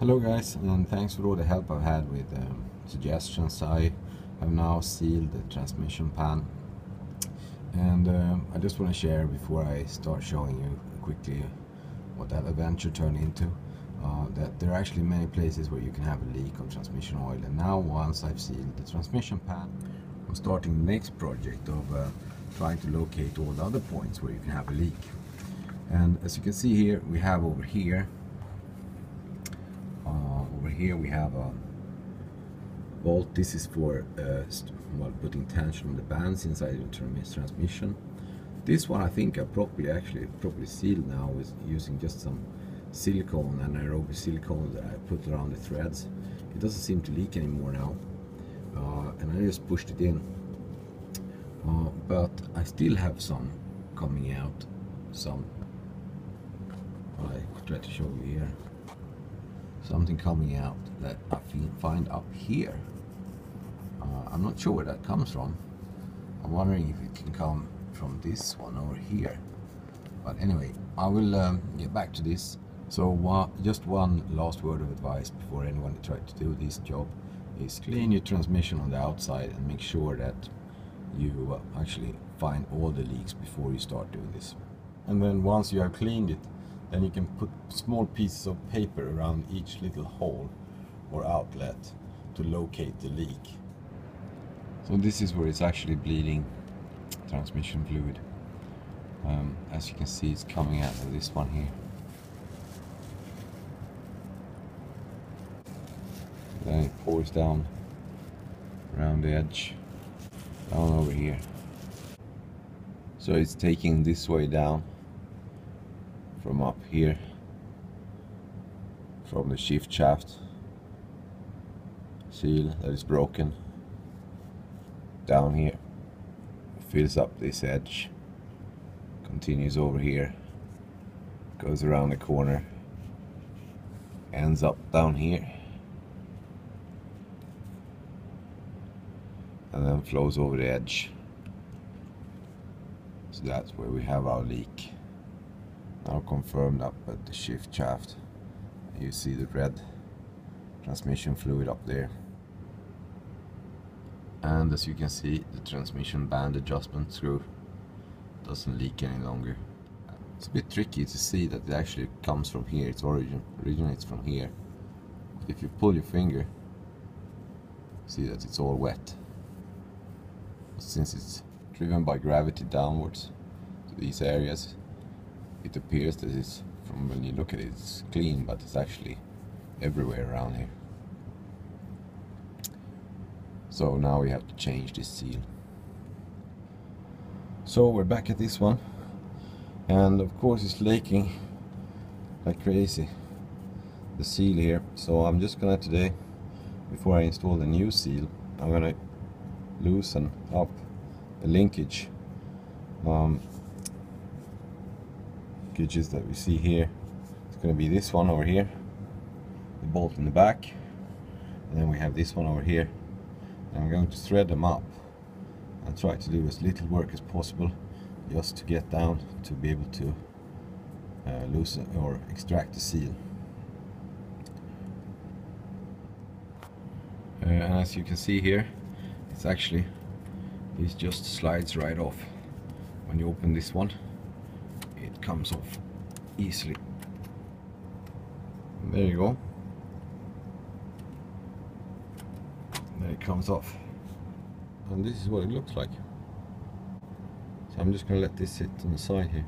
Hello guys, and thanks for all the help I've had with suggestions. I have now sealed the transmission pan, and I just want to share before I start showing you quickly what that adventure turned into, that there are actually many places where you can have a leak of transmission oil. And now, once I've sealed the transmission pan, I'm starting the next project of trying to locate all the other points where you can have a leak. And as you can see here, we have over here we have a bolt. This is for putting tension on the bands inside the transmission. This one I think I properly sealed now with using just some silicone, anaerobic silicone that I put around the threads. It doesn't seem to leak anymore now, and I just pushed it in, but I still have some coming out. I try to show you here. Something coming out that I find up here. I'm not sure where that comes from. I'm wondering if it can come from this one over here. But anyway, I will get back to this. So just one last word of advice before anyone tries to do this job is clean your transmission on the outside and make sure that you actually find all the leaks before you start doing this. And then once you have cleaned it, then you can put small pieces of paper around each little hole or outlet to locate the leak. So this is where it's actually bleeding transmission fluid. As you can see, it's coming out of this one here. Then it pours down around the edge, down over here. So it's taking this way down from up here, from the shift shaft seal that is broken, down here, fills up this edge, continues over here, goes around the corner, ends up down here, and then flows over the edge. So that's where we have our leak. Now confirmed up at the shift shaft. You see the red transmission fluid up there. And as you can see, the transmission band adjustment screw doesn't leak any longer. It's a bit tricky to see that it actually comes from here. Its originates from here. But if you pull your finger, see that it's all wet. Since it's driven by gravity downwards to these areas, it appears that it's, from when you look at it, it's clean, but it's actually everywhere around here. So now we have to change this seal. So we're back at this one, and of course it's leaking like crazy, the seal here. So I'm just gonna today, before I install the new seal, I'm gonna loosen up the linkage gauges that we see here. It's going to be this one over here, the bolt in the back, and then we have this one over here. And I'm going to thread them up and try to do as little work as possible just to get down to be able to loosen or extract the seal. And as you can see here, it's actually, it just slides right off. When you open this one, it comes off easily. And there you go. There it comes off. And this is what it looks like. So I'm just going to let this sit on the side here.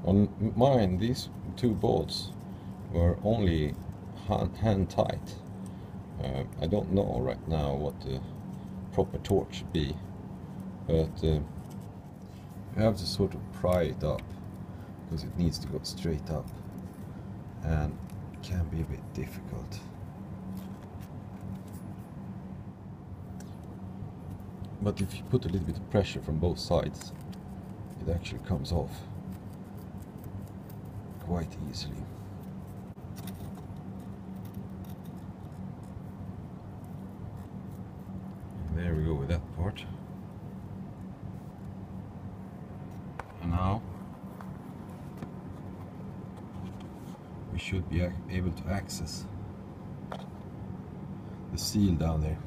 On mine, these two bolts were only hand tight. I don't know right now what the proper torque should be, but you have to sort of pry it up because it needs to go straight up, and it can be a bit difficult. But if you put a little bit of pressure from both sides, it actually comes off quite easily. And there we go with that part. And now we should be able to access the seal down there.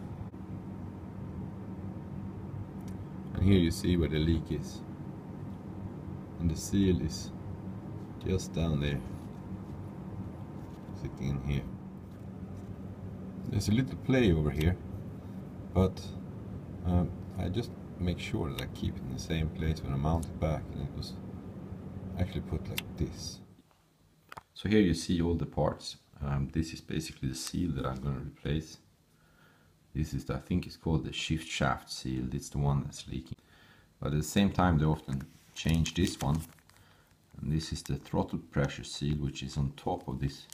And here you see where the leak is. And the seal is just down there, sitting in here. There's a little play over here, but I just make sure that I keep it in the same place when I mount it back, and it was actually put like this. So here you see all the parts. This is basically the seal that I'm going to replace. This is, I think it's called the shift shaft seal. It's the one that's leaking. But at the same time they often change this one. And this is the throttle pressure seal, which is on top of this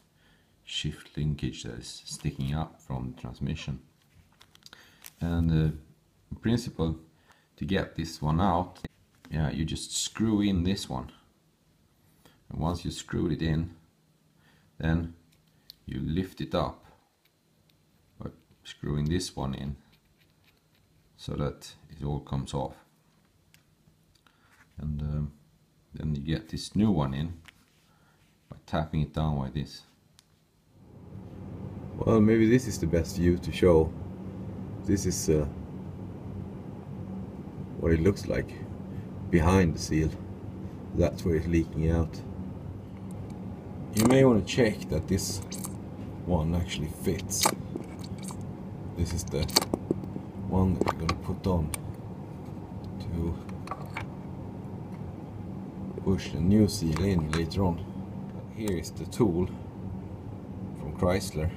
shift linkage that is sticking up from the transmission. And in principle, to get this one out, yeah, you just screw in this one. And once you screw it in, then you lift it up by screwing this one in so that it all comes off. And then you get this new one in by tapping it down like this. Well, maybe this is the best view to show. This is what it looks like behind the seal. That's where it's leaking out. You may want to check that this one actually fits. This is the one that you're going to put on to push the new seal in later on. Here is the tool from Chrysler,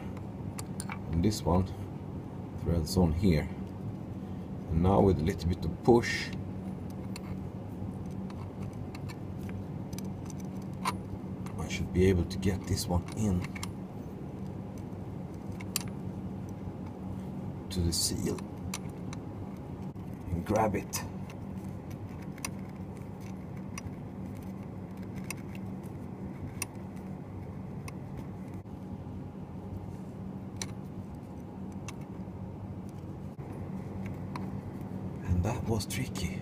and this one threads on here. And now with a little bit of push, I should be able to get this one in to the seal and grab it. And that was tricky.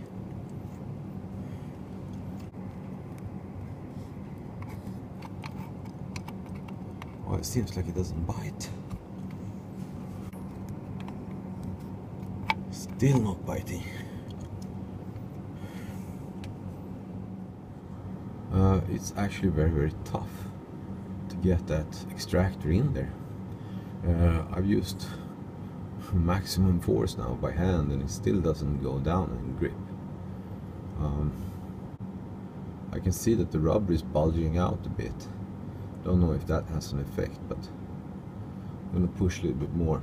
Well, it seems like it doesn't bite. Still not biting. It's actually very, very tough to get that extractor in there. I've used maximum force now by hand, and it still doesn't go down and grip. I can see that the rubber is bulging out a bit. Don't know if that has an effect, but I'm gonna push a little bit more.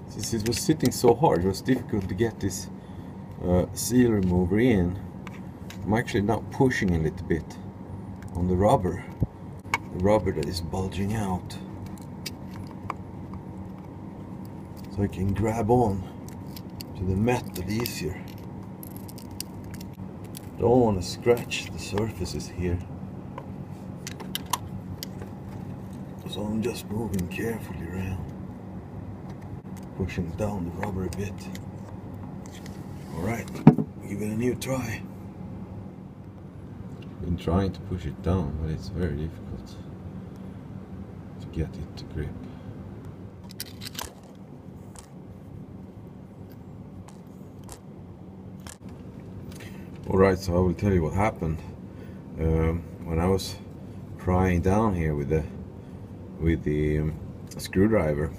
Since it was sitting so hard, it was difficult to get this seal remover in. I'm actually now pushing a little bit on the rubber that is bulging out, so I can grab on to the metal easier. Don't want to scratch the surfaces here, so I'm just moving carefully around, pushing down the rubber a bit. Alright, give it a new try. Been trying to push it down, but it's very difficult to get it to grip. Alright, so I will tell you what happened. When I was prying down here with the screwdriver,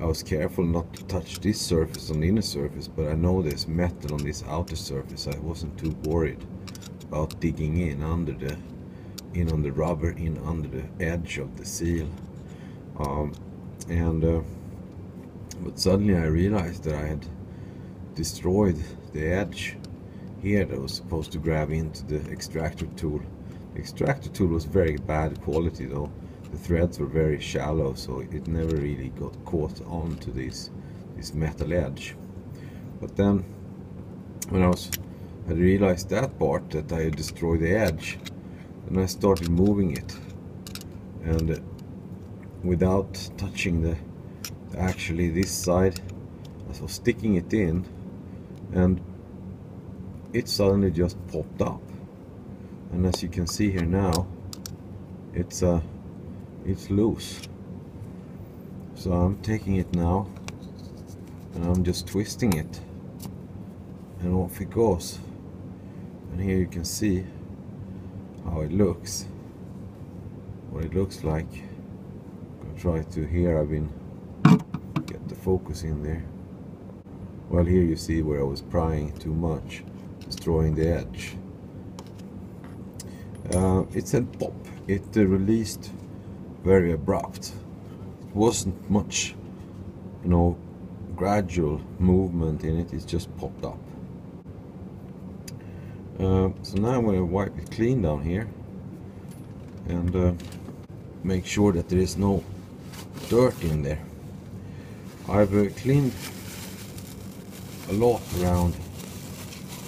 I was careful not to touch this surface on the inner surface, but I know there's metal on this outer surface. I wasn't too worried about digging in under the rubber, in under the edge of the seal. But suddenly I realized that I had destroyed the edge here that was supposed to grab into the extractor tool. The extractor tool was very bad quality though. The threads were very shallow, so it never really got caught onto this metal edge. But then when I had realized that part, that I had destroyed the edge, and I started moving it, and without touching actually this side, I was sticking it in, and it suddenly just popped up, and as you can see here now, it's loose. So I'm taking it now and I'm just twisting it, and off it goes. And here you can see how it looks, what it looks like. I'm gonna try to, here I've been get the focus in there. Well, here you see where I was prying too much, destroying the edge. It said pop. It released very abrupt. It wasn't much, you know, gradual movement in it. It's just popped up. So now I'm going to wipe it clean down here and make sure that there is no dirt in there. I've cleaned a lot around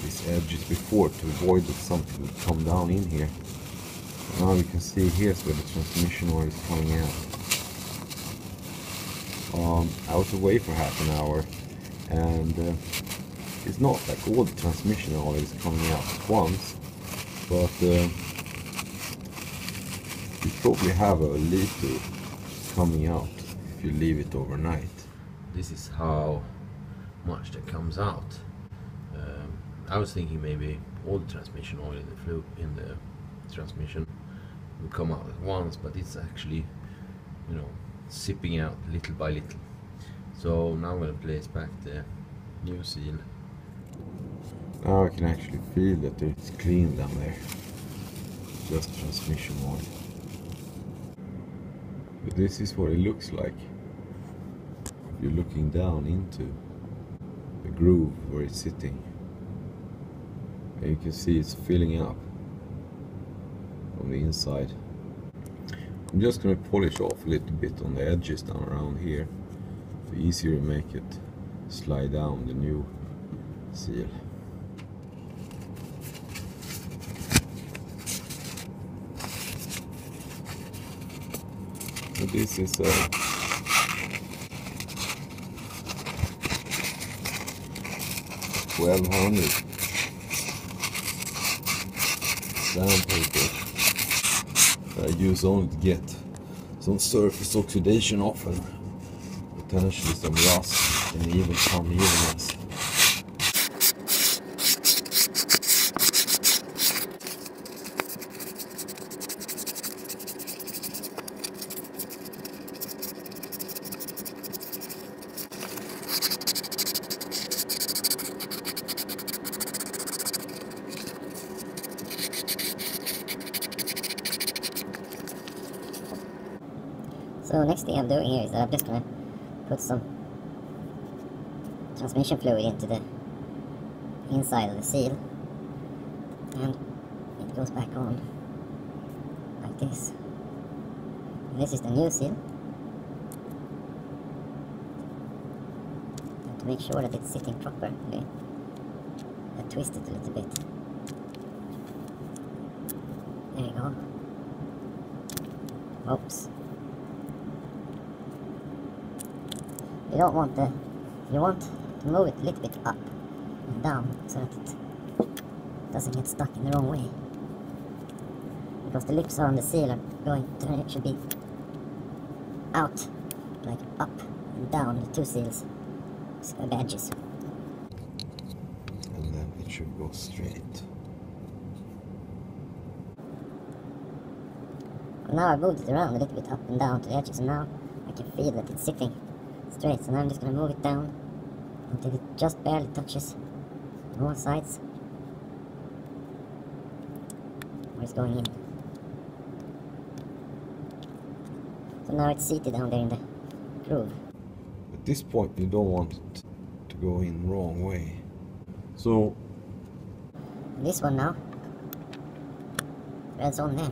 these edges before to avoid that something would come down in here. Now you can see here's where the transmission oil is coming out. I was away for half an hour, and it's not like all the transmission oil is coming out at once, but you probably have a liter coming out if you leave it overnight. This is how much that comes out. I was thinking maybe all the transmission oil in the transmission will come out at once, but it's actually, you know, sipping out little by little. So now I'm going to place back the new seal. Now I can actually feel that it's clean down there, just transmission oil. But this is what it looks like if you're looking down into the groove where it's sitting. And you can see it's filling up from the inside. I'm just going to polish off a little bit on the edges down around here, to easier make it slide down the new seal. So this is a $1,200 sandpaper that I use only to get some surface oxidation off and potentially some rust and even some evenness. So next thing I'm doing here is that I'm just going to put some transmission fluid into the inside of the seal, and it goes back on like this. And this is the new seal, and to make sure that it's sitting properly, I twist it a little bit. There you go. Oops. You don't want you want to move it a little bit up and down so that it doesn't get stuck in the wrong way. Because the lips on the seal are going to, should be out, like up and down, the two seals, edges. And then it should go straight. Now I moved it around a little bit up and down to the edges, and now I can feel that it's sitting straight. So now I'm just going to move it down until it just barely touches on all sides where it's going in. So now it's seated down there in the groove. At this point you don't want it to go in the wrong way. So this one now threads on there.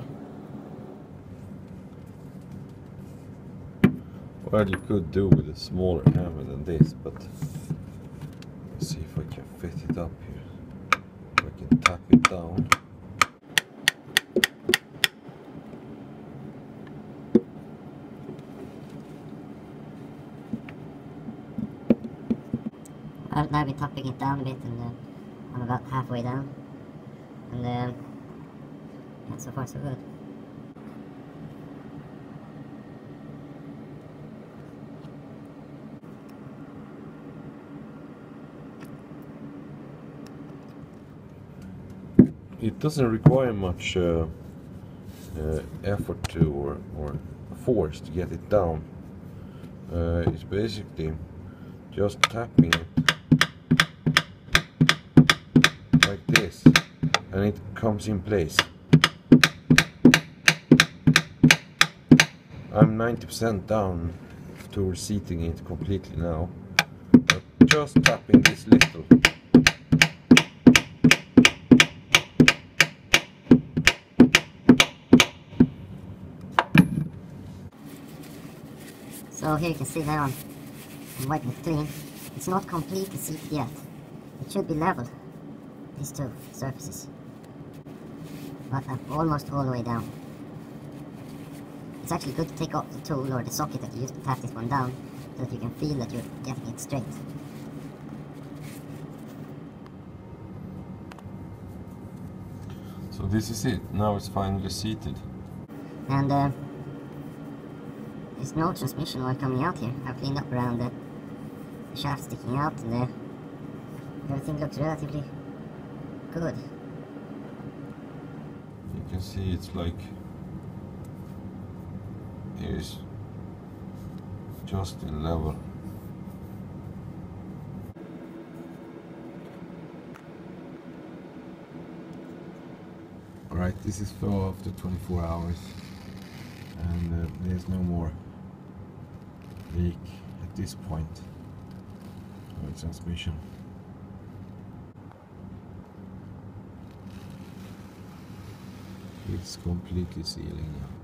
well, you could do with a smaller hammer than this, but let's see if I can fit it up here. If I can tap it down. I've now been tapping it down a bit, and I'm about halfway down, and yeah, so far so good. It doesn't require much effort to or force to get it down. It's basically just tapping it like this, and it comes in place. I'm 90% down towards seating it completely now, but just tapping this little. So here you can see there I'm wiping it clean. It's not completely seated yet. It should be level, these two surfaces. But I'm almost all the way down. It's actually good to take off the tool or the socket that you used to tap this one down, so that you can feel that you're getting it straight. So this is it. Now it's finally seated. And there's no transmission oil coming out here. I've cleaned up around the shaft sticking out, and everything looks relatively good. You can see it's like it is just in level. Alright, this is for after 24 hours, and there's no more leak at this point of the transmission. It's completely sealing now.